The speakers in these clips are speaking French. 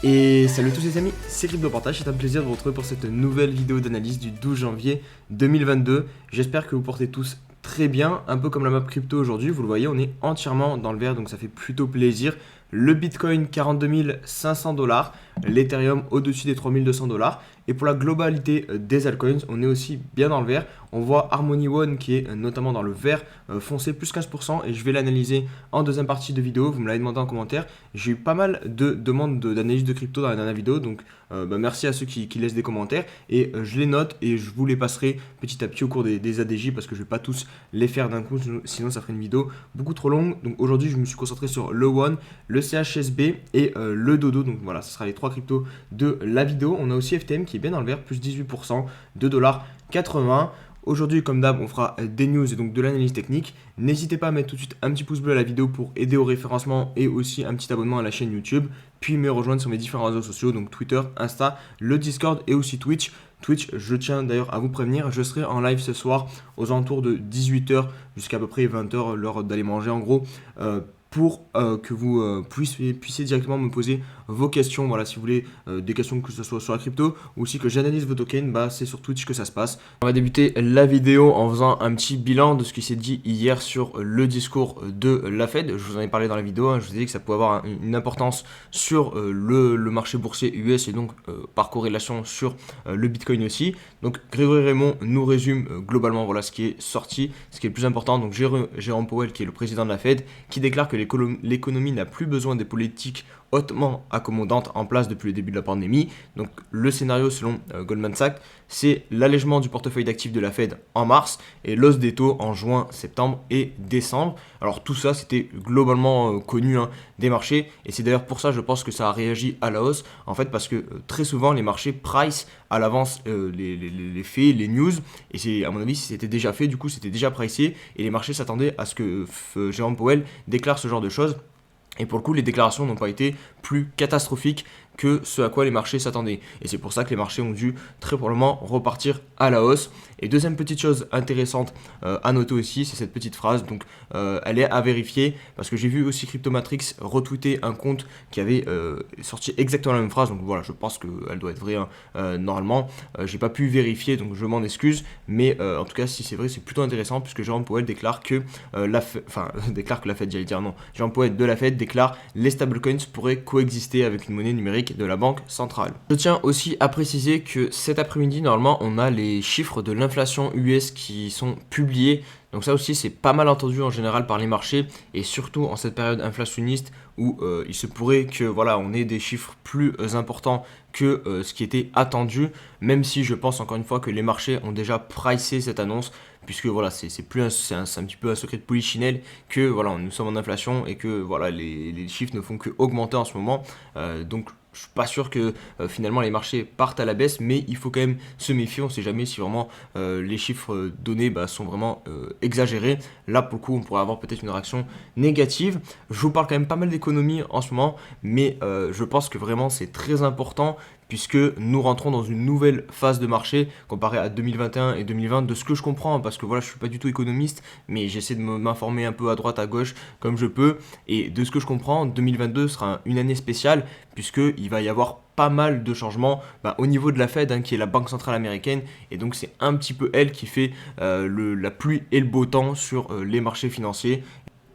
Et salut à tous les amis, c'est CryptoPartage, c'est un plaisir de vous retrouver pour cette nouvelle vidéo d'analyse du 12 janvier 2022. J'espère que vous portez tous très bien, un peu comme la map crypto aujourd'hui, vous le voyez, on est entièrement dans le vert, donc ça fait plutôt plaisir. Le Bitcoin 42 500 $, l'Ethereum au-dessus des 3200 $. Et pour la globalité des altcoins, on est aussi bien dans le vert. On voit Harmony One qui est notamment dans le vert foncé, plus 15%. Et je vais l'analyser en deuxième partie de vidéo. Vous me l'avez demandé en commentaire. J'ai eu pas mal de demandes d'analyse de crypto dans la dernière vidéo. Donc merci à ceux qui laissent des commentaires. Et je les note et je vous les passerai petit à petit au cours des ADJ parce que je ne vais pas tous les faire d'un coup. Sinon ça ferait une vidéo beaucoup trop longue. Donc aujourd'hui, je me suis concentré sur le One, le CHSB et le Dodo. Donc voilà, ce sera les trois cryptos de la vidéo. On a aussi FTM qui est bien dans le vert, plus 18%, 2,80 $. Aujourd'hui, comme d'hab, on fera des news et donc de l'analyse technique. N'hésitez pas à mettre tout de suite un petit pouce bleu à la vidéo pour aider au référencement et aussi un petit abonnement à la chaîne YouTube. Puis me rejoindre sur mes différents réseaux sociaux, donc Twitter, Insta, le Discord et aussi Twitch. Twitch, je tiens d'ailleurs à vous prévenir, je serai en live ce soir aux alentours de 18 h jusqu'à peu près 20 h, l'heure d'aller manger en gros. Pour que vous puissiez directement me poser vos questions. Voilà, si vous voulez des questions que ce soit sur la crypto ou aussi que j'analyse vos tokens, bah, c'est sur Twitch que ça se passe. On va débuter la vidéo en faisant un petit bilan de ce qui s'est dit hier sur le discours de la Fed. Je vous en ai parlé dans la vidéo, hein, je vous ai dit que ça pouvait avoir une importance sur le marché boursier US et donc par corrélation sur le Bitcoin aussi. Donc Grégory Raymond nous résume globalement voilà, ce qui est sorti, ce qui est le plus important. Donc Jérôme Powell, qui est le président de la Fed, qui déclare que l'économie n'a plus besoin des politiques hautement accommodantes en place depuis le début de la pandémie. Donc le scénario selon Goldman Sachs, c'est l'allègement du portefeuille d'actifs de la Fed en mars et l'hausse des taux en juin, septembre et décembre. Alors tout ça, c'était globalement connu des marchés et c'est d'ailleurs pour ça, je pense que ça a réagi à la hausse, en fait parce que très souvent les marchés price à l'avance les faits, les news, et c'est à mon avis si c'était déjà fait, du coup c'était déjà pricé et les marchés s'attendaient à ce que Jérôme Powell déclare ce genre de choses. Et pour le coup, les déclarations n'ont pas été plus catastrophiques que ce à quoi les marchés s'attendaient. Et c'est pour ça que les marchés ont dû très probablement repartir à la hausse. Et deuxième petite chose intéressante à noter aussi, c'est cette petite phrase. Donc elle est à vérifier parce que j'ai vu aussi Cryptomatrix retweeter un compte qui avait sorti exactement la même phrase. Donc voilà, je pense qu'elle doit être vraie normalement. J'ai pas pu vérifier, donc je m'en excuse. Mais en tout cas, si c'est vrai, c'est plutôt intéressant puisque Jérôme Powell déclare que déclare que la Fed, j'allais dire non. Jérôme Powell de la Fed déclare les stablecoins pourraient coexister avec une monnaie numérique de la banque centrale. Je tiens aussi à préciser que cet après-midi, normalement, on a les chiffres de l'inflation US qui sont publiés. Donc ça aussi, c'est pas mal entendu en général par les marchés et surtout en cette période inflationniste où il se pourrait que voilà, on ait des chiffres plus importants que ce qui était attendu, même si je pense encore une fois que les marchés ont déjà pricé cette annonce, puisque voilà, c'est un petit peu un secret de polichinelle que voilà, nous sommes en inflation et que voilà, les chiffres ne font que augmenter en ce moment. Donc je suis pas sûr que finalement les marchés partent à la baisse, mais il faut quand même se méfier. On ne sait jamais si vraiment les chiffres donnés sont vraiment exagérés. Là, pour le coup, on pourrait avoir peut-être une réaction négative. Je vous parle quand même pas mal d'économie en ce moment, mais je pense que vraiment c'est très important puisque nous rentrons dans une nouvelle phase de marché comparé à 2021 et 2020, de ce que je comprends, parce que voilà, je suis pas du tout économiste, mais j'essaie de m'informer un peu à droite, à gauche, comme je peux, et de ce que je comprends, 2022 sera une année spéciale, puisqu'il va y avoir pas mal de changements au niveau de la Fed, qui est la banque centrale américaine, et donc c'est un petit peu elle qui fait la pluie et le beau temps sur les marchés financiers.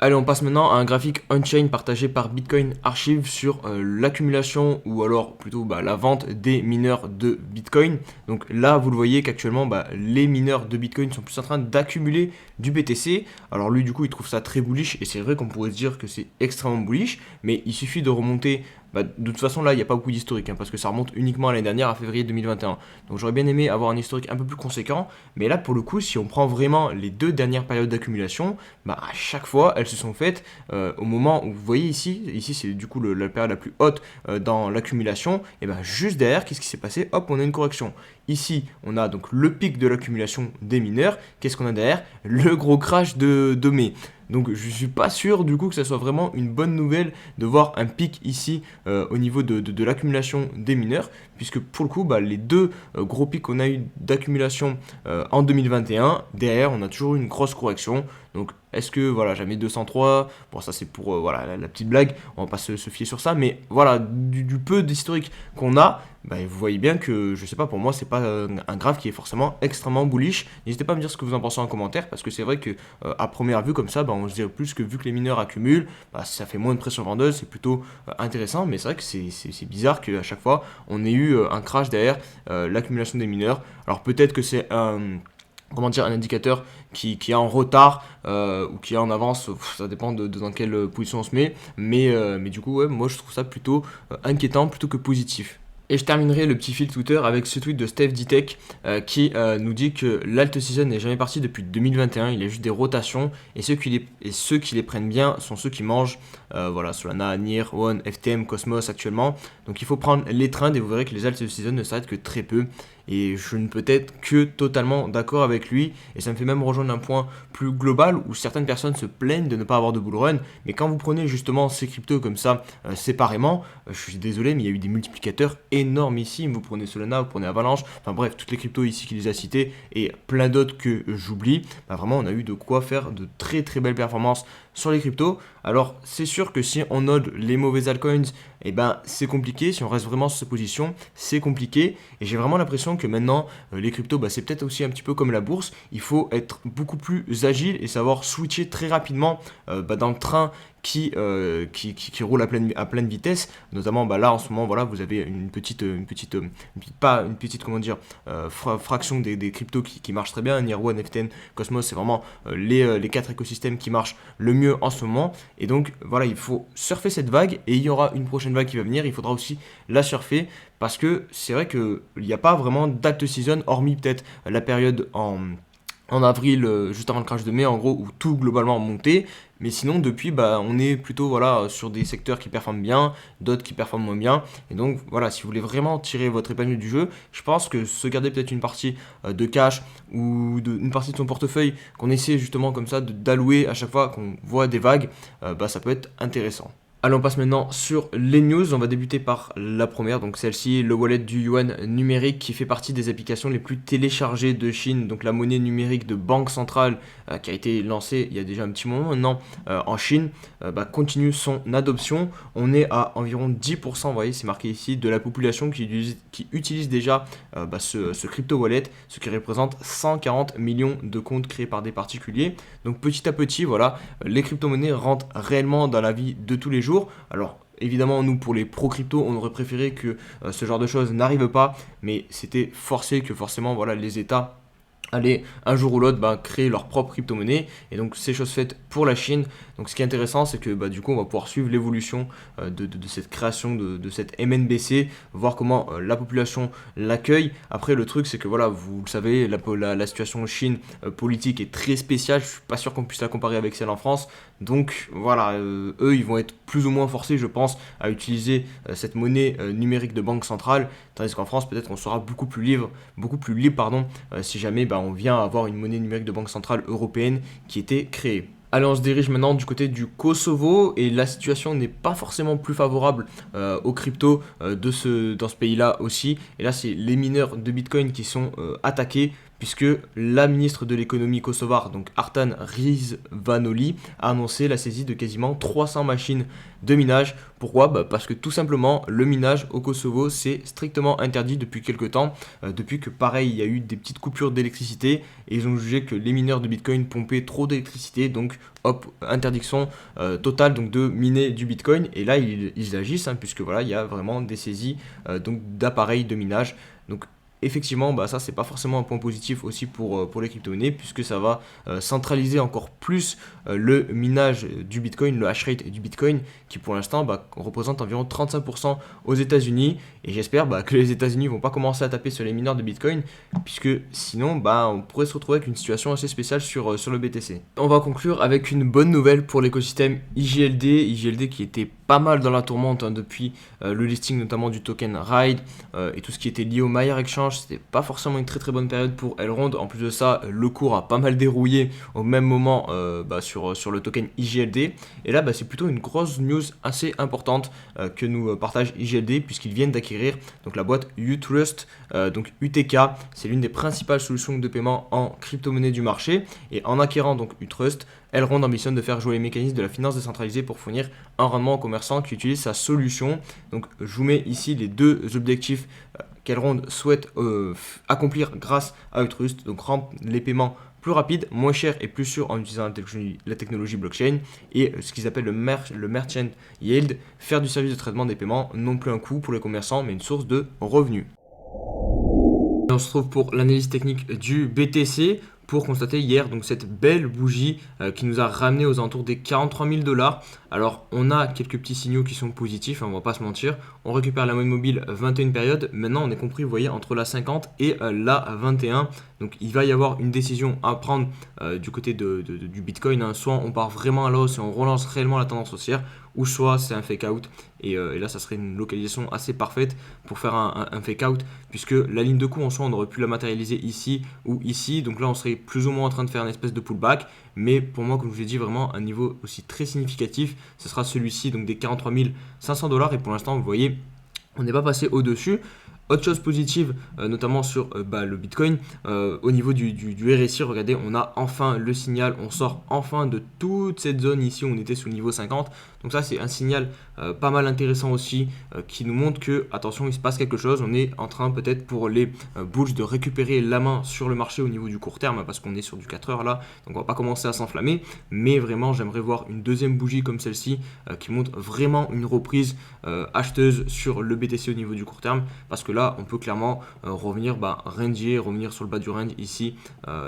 Allez, on passe maintenant à un graphique on-chain partagé par Bitcoin Archive sur l'accumulation ou alors plutôt la vente des mineurs de Bitcoin. Donc là, vous le voyez qu'actuellement, les mineurs de Bitcoin sont plus en train d'accumuler du BTC. Alors lui, du coup, il trouve ça très bullish et c'est vrai qu'on pourrait se dire que c'est extrêmement bullish, mais il suffit de remonter. De toute façon, là, il n'y a pas beaucoup d'historique parce que ça remonte uniquement à l'année dernière, à février 2021. Donc j'aurais bien aimé avoir un historique un peu plus conséquent, mais là, pour le coup, si on prend vraiment les deux dernières périodes d'accumulation, à chaque fois, elles se sont faites au moment où vous voyez ici c'est du coup la période la plus haute dans l'accumulation, et juste derrière, qu'est-ce qui s'est passé? Hop, on a une correction. Ici, on a donc le pic de l'accumulation des mineurs. Qu'est-ce qu'on a derrière? Le gros crash de mai. Donc je suis pas sûr du coup que ça soit vraiment une bonne nouvelle de voir un pic ici au niveau de l'accumulation des mineurs, puisque pour le coup les deux gros pics qu'on a eu d'accumulation en 2021, derrière on a toujours eu une grosse correction. Donc est-ce que voilà, jamais 203, bon ça c'est pour voilà, la petite blague, on va pas se fier sur ça, mais voilà, du peu d'historique qu'on a, bah, vous voyez bien que, je sais pas, pour moi c'est pas un graphe qui est forcément extrêmement bullish. N'hésitez pas à me dire ce que vous en pensez en commentaire, parce que c'est vrai que à première vue comme ça, bah, on se dirait plus que vu que les mineurs accumulent, bah, ça fait moins de pression vendeuse, c'est plutôt intéressant, mais c'est vrai que c'est bizarre qu'à chaque fois on ait eu un crash derrière l'accumulation des mineurs. Alors peut-être que c'est comment dire, un indicateur qui est en retard ou qui est en avance, ça dépend de dans quelle position on se met, mais du coup ouais, moi je trouve ça plutôt inquiétant plutôt que positif. Et je terminerai le petit fil Twitter avec ce tweet de Steph Ditech qui nous dit que l'alt season n'est jamais parti depuis 2021, il y a juste des rotations et ceux qui les prennent bien sont ceux qui mangent voilà, Solana, NIR, One, FTM, Cosmos actuellement. Donc il faut prendre les trends et vous verrez que les alt season ne s'arrêtent que très peu. Et je ne peux être que totalement d'accord avec lui. Et ça me fait même rejoindre un point plus global où certaines personnes se plaignent de ne pas avoir de bull run. Mais quand vous prenez justement ces cryptos comme ça séparément, je suis désolé, mais il y a eu des multiplicateurs énormissimes. Vous prenez Solana, vous prenez Avalanche, enfin bref, toutes les cryptos ici qu'il les a cités et plein d'autres que j'oublie. Bah, vraiment, on a eu de quoi faire de très très belles performances sur les cryptos. Alors, c'est sûr que si on node les mauvais altcoins, eh ben, c'est compliqué. Si on reste vraiment sur cette position, c'est compliqué. Et j'ai vraiment l'impression que maintenant, les cryptos, bah, c'est peut-être aussi un petit peu comme la bourse. Il faut être beaucoup plus agile et savoir switcher très rapidement dans le train qui roule à pleine vitesse. Notamment, bah, là, en ce moment, voilà, vous avez pas une petite, comment dire, fraction des cryptos qui marchent très bien. NIR One, FTN, Cosmos, c'est vraiment les 4 écosystèmes qui marchent le mieux en ce moment. Et donc, voilà, il faut surfer cette vague et il y aura une prochaine vague qui va venir. Il faudra aussi la surfer parce que c'est vrai qu'il n'y a pas vraiment d'alt season, hormis peut-être la période en avril, juste avant le crash de mai, en gros, où tout globalement montait. Mais sinon, depuis, bah, on est plutôt voilà, sur des secteurs qui performent bien, d'autres qui performent moins bien. Et donc, voilà, si vous voulez vraiment tirer votre épingle du jeu, je pense que se garder peut-être une partie de cash ou une partie de son portefeuille qu'on essaie justement comme ça d'allouer à chaque fois qu'on voit des vagues, bah, ça peut être intéressant. Allez, on passe maintenant sur les news. On va débuter par la première, donc celle-ci, le wallet du yuan numérique qui fait partie des applications les plus téléchargées de Chine, donc la monnaie numérique de banque centrale qui a été lancée il y a déjà un petit moment maintenant en Chine, continue son adoption. On est à environ 10%, vous voyez, c'est marqué ici, de la population qui utilise déjà ce crypto wallet, ce qui représente 140 millions de comptes créés par des particuliers. Donc petit à petit, voilà, les crypto-monnaies rentrent réellement dans la vie de tous les jours. Alors évidemment, nous pour les pro-crypto, on aurait préféré que ce genre de choses n'arrive pas, mais c'était forcé que forcément voilà, les États allaient un jour ou l'autre créer leur propre crypto-monnaie. Et donc c'est chose faite pour la Chine. Donc ce qui est intéressant, c'est que du coup on va pouvoir suivre l'évolution de cette création de cette MNBC, voir comment la population l'accueille. Après le truc c'est que voilà, vous le savez, la situation en Chine politique est très spéciale. Je suis pas sûr qu'on puisse la comparer avec celle en France. Donc voilà, eux ils vont être plus ou moins forcés, je pense, à utiliser cette monnaie numérique de banque centrale, tandis qu'en France peut-être on sera beaucoup plus libre si jamais on vient avoir une monnaie numérique de banque centrale européenne qui était créée. Allez, on se dirige maintenant du côté du Kosovo et la situation n'est pas forcément plus favorable aux cryptos dans ce pays-là aussi. Et là, c'est les mineurs de Bitcoin qui sont attaqués puisque la ministre de l'économie kosovare, donc Artan Rizvanoli, a annoncé la saisie de quasiment 300 machines de minage. Pourquoi ? Parce que tout simplement, le minage au Kosovo, c'est strictement interdit depuis quelques temps. Depuis que, pareil, il y a eu des petites coupures d'électricité et ils ont jugé que les mineurs de Bitcoin pompaient trop d'électricité. Donc, hop, interdiction totale donc, de miner du Bitcoin. Et là, ils agissent, puisque voilà, il y a vraiment des saisies d'appareils de minage. Donc, effectivement, ça c'est pas forcément un point positif aussi pour les crypto-monnaies puisque ça va centraliser encore plus le minage du Bitcoin, le hash rate du Bitcoin qui pour l'instant représente environ 35% aux États-Unis et j'espère que les États-Unis vont pas commencer à taper sur les mineurs de Bitcoin puisque sinon on pourrait se retrouver avec une situation assez spéciale sur le BTC. On va conclure avec une bonne nouvelle pour l'écosystème IJLD qui était pas mal dans la tourmente depuis le listing notamment du token RIDE et tout ce qui était lié au Maillard Exchange. C'était pas forcément une très très bonne période pour Elrond. En plus de ça, le cours a pas mal dérouillé au même moment sur le token IGLD. Et là, c'est plutôt une grosse news assez importante que nous partage IGLD, puisqu'ils viennent d'acquérir donc la boîte Utrust. Donc UTK, c'est l'une des principales solutions de paiement en crypto-monnaie du marché. Et en acquérant donc Utrust, Elrond ambitionne de faire jouer les mécanismes de la finance décentralisée pour fournir un rendement aux commerçants qui utilisent sa solution. Donc je vous mets ici les deux objectifs qu'Elrond souhaite accomplir grâce à Utrust. Donc rendre les paiements plus rapides, moins chers et plus sûrs en utilisant la technologie blockchain, et ce qu'ils appellent le merchant yield, faire du service de traitement des paiements non plus un coût pour les commerçants mais une source de revenus. On se retrouve pour l'analyse technique du BTC pour constater hier donc cette belle bougie qui nous a ramené aux alentours des 43 000 $. Alors on a quelques petits signaux qui sont positifs, on va pas se mentir. On récupère la moyenne mobile 21 périodes. Maintenant on est compris, vous voyez, entre la 50 et la 21. Donc il va y avoir une décision à prendre du côté du Bitcoin. Soit on part vraiment à la hausse et on relance réellement la tendance haussière, ou soit c'est un fake out. Et là ça serait une localisation assez parfaite pour faire un fake out, puisque la ligne de cours en soi on aurait pu la matérialiser ici ou ici. Donc là on serait plus ou moins en train de faire une espèce de pullback. Mais pour moi, comme je vous ai dit, vraiment un niveau aussi très significatif, ce sera celui-ci, donc des 43 500 $. Et pour l'instant, vous voyez, on n'est pas passé au-dessus. Autre chose positive, notamment sur le Bitcoin, au niveau du RSI, regardez, on a enfin le signal, on sort enfin de toute cette zone ici où on était sous le niveau 50. Donc ça, c'est un signal pas mal intéressant aussi, qui nous montre que, attention, il se passe quelque chose. On est en train peut-être pour les bulls de récupérer la main sur le marché au niveau du court terme, parce qu'on est sur du 4 heures là, donc on va pas commencer à s'enflammer. Mais vraiment, j'aimerais voir une deuxième bougie comme celle-ci, qui montre vraiment une reprise acheteuse sur le BTC au niveau du court terme, parce que là, on peut clairement revenir ranger, revenir sur le bas du range ici,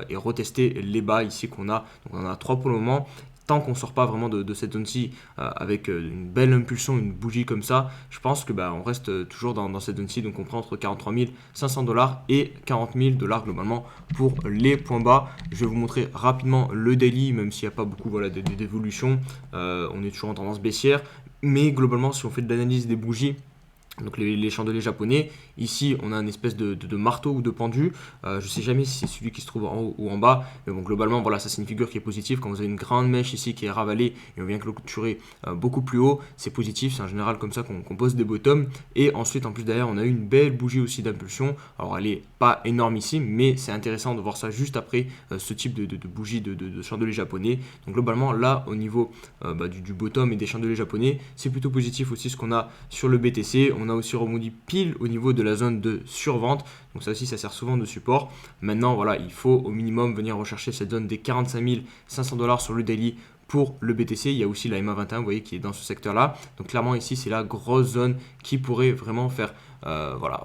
et retester les bas ici qu'on a. Donc on en a 3 pour le moment. Tant qu'on ne sort pas vraiment de cette zone-ci avec une belle impulsion, une bougie comme ça, je pense que on reste toujours dans cette zone-ci. Donc on prend entre 43 500 $ et 40 000 $ globalement pour les points bas. Je vais vous montrer rapidement le daily, même s'il n'y a pas beaucoup d'évolution. On est toujours en tendance baissière. Mais globalement, si on fait de l'analyse des bougies, donc les chandeliers japonais, ici on a une espèce de marteau ou de pendu. Je ne sais jamais si c'est celui qui se trouve en haut ou en bas, mais bon, globalement voilà, ça c'est une figure qui est positive. Quand vous avez une grande mèche ici qui est ravalée et on vient clôturer beaucoup plus haut, c'est positif. C'est en général comme ça qu'on pose des bottoms. Et ensuite en plus derrière on a eu une belle bougie aussi d'impulsion. Alors elle est pas énorme ici, mais c'est intéressant de voir ça juste après ce type de bougie de chandelier japonais. Donc globalement là au niveau du bottom et des chandeliers japonais, c'est plutôt positif aussi ce qu'on a sur le BTC. On a aussi rebondi pile au niveau de la zone de survente. Donc ça aussi, ça sert souvent de support. Maintenant, voilà, il faut au minimum venir rechercher cette zone des 45 500 $ sur le daily pour le BTC. Il y a aussi la MA21, vous voyez, qui est dans ce secteur-là. Donc clairement, ici, c'est la grosse zone qui pourrait vraiment faire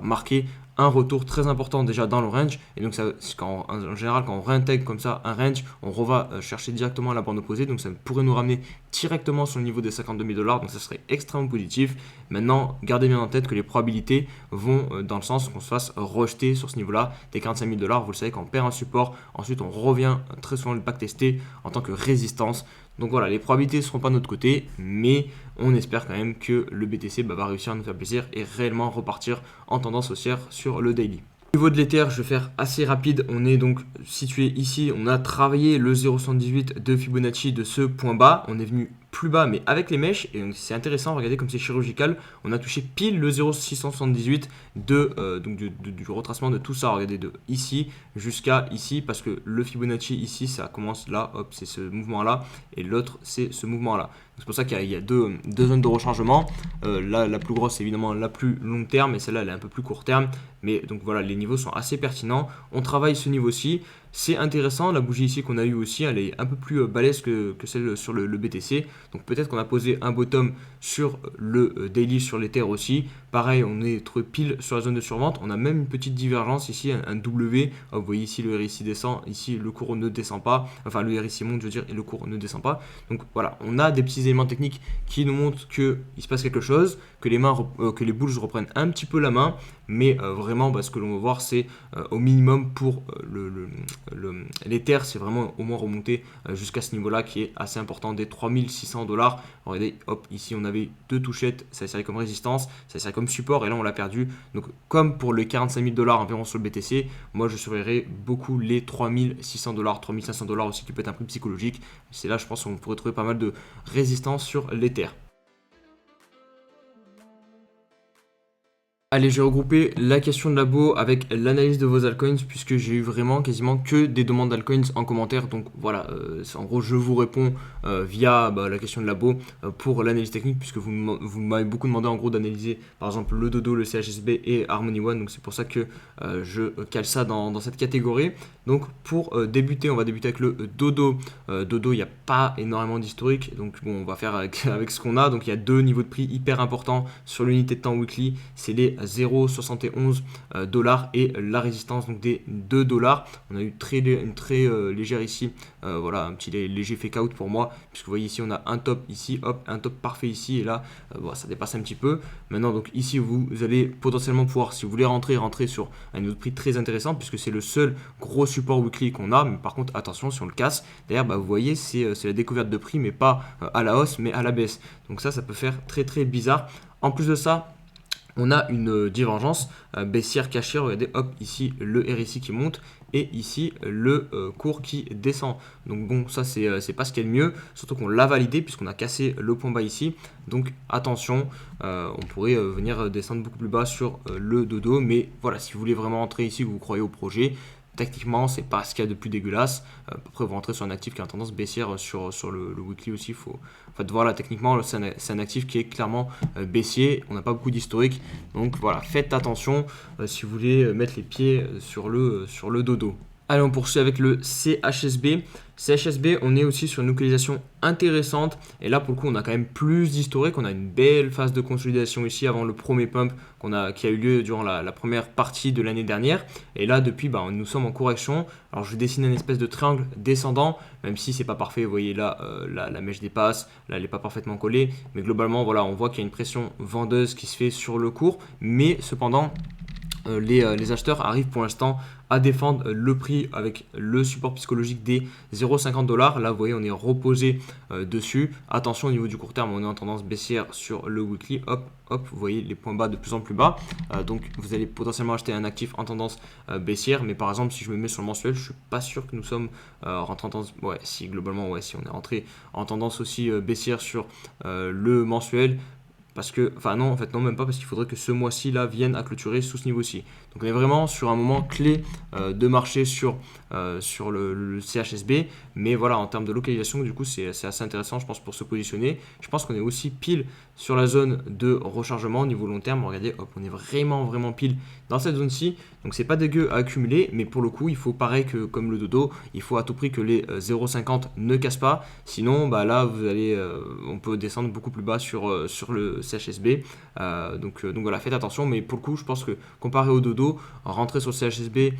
marquer un retour très important déjà dans le range. Et donc ça, en général, quand on réintègre comme ça un range, on va chercher directement à la bande opposée. Donc ça pourrait nous ramener directement sur le niveau des 52 000 $. Donc ça serait extrêmement positif. Maintenant, gardez bien en tête que les probabilités vont dans le sens qu'on se fasse rejeter sur ce niveau-là des 45 000 $. Vous le savez, quand on perd un support, ensuite on revient très souvent le backtester en tant que résistance. Donc voilà, les probabilités ne seront pas de notre côté, mais on espère quand même que le BTC va réussir à nous faire plaisir et réellement repartir en tendance haussière sur le daily. Au niveau de l'Ether, je vais faire assez rapide. On est donc situé ici. On a travaillé le 0,78 de Fibonacci de ce point bas. On est venu plus bas, mais avec les mèches. Et c'est intéressant, regardez comme c'est chirurgical. On a touché pile le 0,678 du retracement de tout ça. Regardez de ici jusqu'à ici, parce que le Fibonacci ici, ça commence là. Hop, c'est ce mouvement-là. Et l'autre, c'est ce mouvement-là. C'est pour ça qu'il y a deux zones de rechargement. Là, la plus grosse, c'est évidemment la plus long terme, et celle-là, elle est un peu plus court terme. Mais donc voilà, les niveaux sont assez pertinents. On travaille ce niveau-ci. C'est intéressant. La bougie ici qu'on a eue aussi, elle est un peu plus balèze que celle sur le BTC. Donc peut-être qu'on a posé un bottom sur le daily, sur l'Ether aussi. Pareil, on est trop pile sur la zone de survente. On a même une petite divergence ici, un W. Vous voyez ici le RSI descend, ici le cours ne descend pas. Enfin le RSI monte, je veux dire, et le cours ne descend pas. Donc voilà, on a des petits éléments techniques qui nous montrent qu'il se passe quelque chose, que les bulls reprennent un petit peu la main, mais vraiment ce que l'on va voir c'est au minimum pour l'Ether, c'est vraiment au moins remonter jusqu'à ce niveau là qui est assez important des 3600$. Regardez, hop, ici on avait 2 touchettes, ça servait comme résistance, ça servait comme support et là on l'a perdu. Donc comme pour les 45 000$ environ sur le BTC, moi je surveillerai beaucoup les 3600$, 3500$ aussi qui peut être un prix psychologique. C'est là je pense qu'on pourrait trouver pas mal de résistance sur l'Ether. Allez, j'ai regroupé la question de labo avec l'analyse de vos altcoins puisque j'ai eu vraiment quasiment que des demandes d'altcoins en commentaire. Donc voilà, en gros, je vous réponds via la question de labo pour l'analyse technique puisque vous m'avez beaucoup demandé en gros d'analyser par exemple le Dodo, le CHSB et Harmony One. Donc c'est pour ça que je cale ça dans cette catégorie. Donc pour débuter, on va débuter avec le Dodo. Dodo, il n'y a pas énormément d'historique. Donc bon, on va faire avec ce qu'on a. Donc il y a 2 niveaux de prix hyper importants sur l'unité de temps weekly. C'est les 0,71$ et la résistance donc des 2$. On a eu une très légère ici, voilà un petit léger fake out pour moi puisque vous voyez ici on a un top ici, hop, un top parfait ici et là ça dépasse un petit peu. Maintenant donc ici vous allez potentiellement pouvoir, si vous voulez rentrer sur un niveau de prix très intéressant puisque c'est le seul gros support weekly qu'on a, mais par contre attention si on le casse, derrière vous voyez c'est la découverte de prix mais pas à la hausse mais à la baisse. Donc ça peut faire très très bizarre. En plus de ça, on a une divergence baissière cachée. Regardez, hop, ici le RSI qui monte et ici le cours qui descend. Donc bon, ça c'est pas ce qu'il y a de mieux, surtout qu'on l'a validé puisqu'on a cassé le point bas ici. Donc attention, on pourrait venir descendre beaucoup plus bas sur le Dodo. Mais voilà, si vous voulez vraiment entrer ici, que vous croyez au projet, techniquement, c'est pas ce qu'il y a de plus dégueulasse. Après, vous rentrez sur un actif qui a tendance baissière sur le weekly aussi. En fait, voilà, techniquement, c'est un actif qui est clairement baissier. On n'a pas beaucoup d'historique. Donc voilà, faites attention si vous voulez mettre les pieds sur le Dodo. Allez, on poursuit avec le CHSB. CHSB, on est aussi sur une localisation intéressante. Et là, pour le coup, on a quand même plus d'historique. On a une belle phase de consolidation ici avant le premier pump qui a eu lieu durant la première partie de l'année dernière. Et là, depuis, nous sommes en correction. Alors, je dessine une espèce de triangle descendant, même si c'est pas parfait. Vous voyez là, la mèche dépasse. Là, elle n'est pas parfaitement collée. Mais globalement, voilà, on voit qu'il y a une pression vendeuse qui se fait sur le cours. Mais cependant, les acheteurs arrivent pour l'instant à défendre le prix avec le support psychologique des 0,50$. Là, vous voyez, on est reposé dessus. Attention, au niveau du court terme, on est en tendance baissière sur le weekly. Hop, hop, vous voyez les points bas de plus en plus bas. Donc, vous allez potentiellement acheter un actif en tendance baissière. Mais par exemple, si je me mets sur le mensuel, je ne suis pas sûr que nous sommes rentrés en tendance. Ouais, si, globalement, ouais, si on est rentré en tendance aussi baissière sur le mensuel. Parce que, enfin non, en fait non, même pas, parce qu'il faudrait que ce mois-ci là vienne à clôturer sous ce niveau-ci. Donc on est vraiment sur un moment clé de marché sur le CHSB. Mais voilà, en termes de localisation, du coup, c'est assez intéressant, je pense, pour se positionner. Je pense qu'on est aussi pile sur la zone de rechargement au niveau long terme. Regardez, hop, on est vraiment pile dans cette zone-ci. Donc c'est pas dégueu à accumuler, mais pour le coup, il faut pareil que comme le Dodo, il faut à tout prix que les 0,50 ne cassent pas. Sinon, là, vous allez, on peut descendre beaucoup plus bas sur le CHSB. Donc voilà, faites attention. Mais pour le coup, je pense que comparé au Dodo, rentrer sur le CHSB,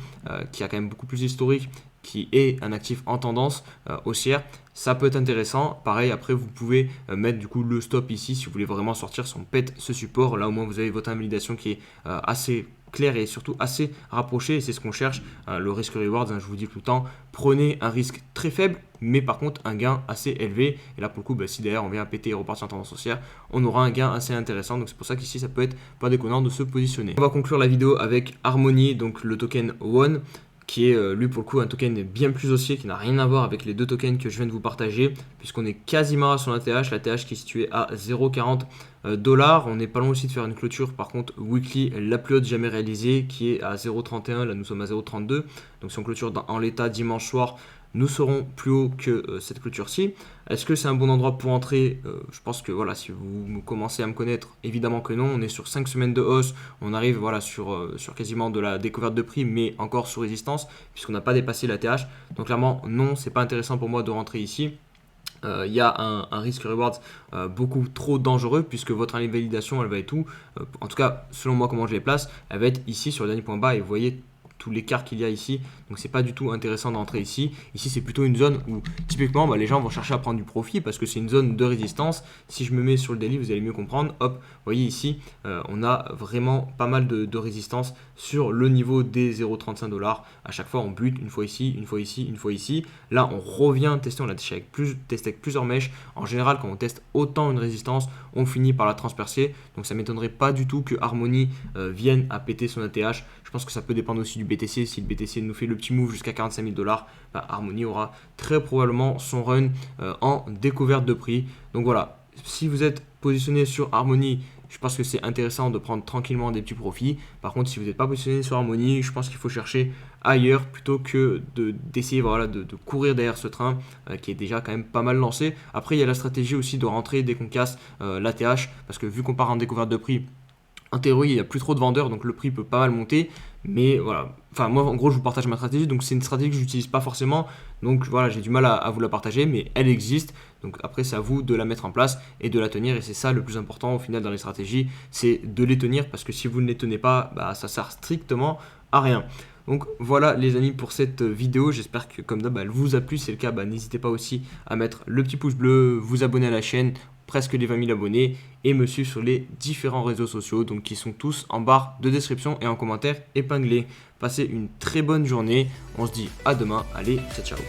qui a quand même beaucoup plus d'historique, qui est un actif en tendance haussière, ça peut être intéressant. Pareil, après vous pouvez mettre du coup le stop ici si vous voulez vraiment sortir si on pète ce support. Là au moins vous avez votre invalidation qui est assez claire et surtout assez rapprochée, et c'est ce qu'on cherche. Le risk reward, je vous dis tout le temps, prenez un risque très faible mais par contre un gain assez élevé. Et là pour le coup, si derrière on vient péter et repartir en tendance haussière, on aura un gain assez intéressant. Donc c'est pour ça qu'ici ça peut être pas déconnant de se positionner. On va conclure la vidéo avec Harmony, donc le token One, qui est lui pour le coup un token bien plus haussier, qui n'a rien à voir avec les deux tokens que je viens de vous partager, puisqu'on est quasiment sur la TH qui est située à 0,40$. On n'est pas loin aussi de faire une clôture par contre weekly la plus haute jamais réalisée, qui est à 0,31$. Là nous sommes à 0,32$. Donc si on clôture en l'état dimanche soir, nous serons plus haut que cette clôture-ci. Est-ce que c'est un bon endroit pour entrer? Je pense que voilà, si vous commencez à me connaître, évidemment que non. On est sur 5 semaines de hausse. On arrive voilà, sur quasiment de la découverte de prix, mais encore sous résistance, puisqu'on n'a pas dépassé la TH. Donc clairement, non, c'est pas intéressant pour moi de rentrer ici. Il y a un risk reward beaucoup trop dangereux, puisque votre invalidation, elle va être où? En tout cas, selon moi, comment je les place, elle va être ici sur le dernier point bas, et vous voyez tout l'écart qu'il y a ici, donc c'est pas du tout intéressant d'entrer ici. Ici c'est plutôt une zone où typiquement typiquement, les gens vont chercher à prendre du profit parce que c'est une zone de résistance. Si je me mets sur le daily, vous allez mieux comprendre. Hop, vous voyez ici, on a vraiment pas mal de résistance sur le niveau des 0,35 $. À chaque fois, on bute une fois ici, une fois ici, une fois ici. Là, on revient tester, on l'a testé avec plusieurs mèches. En général, quand on teste autant une résistance, on finit par la transpercer. Donc ça ne m'étonnerait pas du tout que Harmony vienne à péter son ATH. Je pense que ça peut dépendre aussi du BTC. Si le BTC nous fait le petit move jusqu'à 45 000 $, Harmony aura très probablement son run en découverte de prix. Donc voilà, si vous êtes positionné sur Harmony, je pense que c'est intéressant de prendre tranquillement des petits profits. Par contre, si vous n'êtes pas positionné sur Harmony, je pense qu'il faut chercher ailleurs plutôt que d'essayer de courir derrière ce train qui est déjà quand même pas mal lancé. Après, il y a la stratégie aussi de rentrer dès qu'on casse l'ATH, parce que vu qu'on part en découverte de prix, en théorie, il n'y a plus trop de vendeurs, donc le prix peut pas mal monter. Mais voilà, enfin moi en gros je vous partage ma stratégie, donc c'est une stratégie que je n'utilise pas forcément. Donc voilà, j'ai du mal à vous la partager, mais elle existe. Donc après c'est à vous de la mettre en place et de la tenir. Et c'est ça le plus important au final dans les stratégies, c'est de les tenir. Parce que si vous ne les tenez pas, ça sert strictement à rien. Donc voilà les amis pour cette vidéo, j'espère que comme d'hab elle vous a plu. Si c'est le cas, n'hésitez pas aussi à mettre le petit pouce bleu, vous abonner à la chaîne, presque les 20 000 abonnés, et me suivre sur les différents réseaux sociaux, donc qui sont tous en barre de description et en commentaire épinglé. Passez une très bonne journée, on se dit à demain, allez, ciao ciao.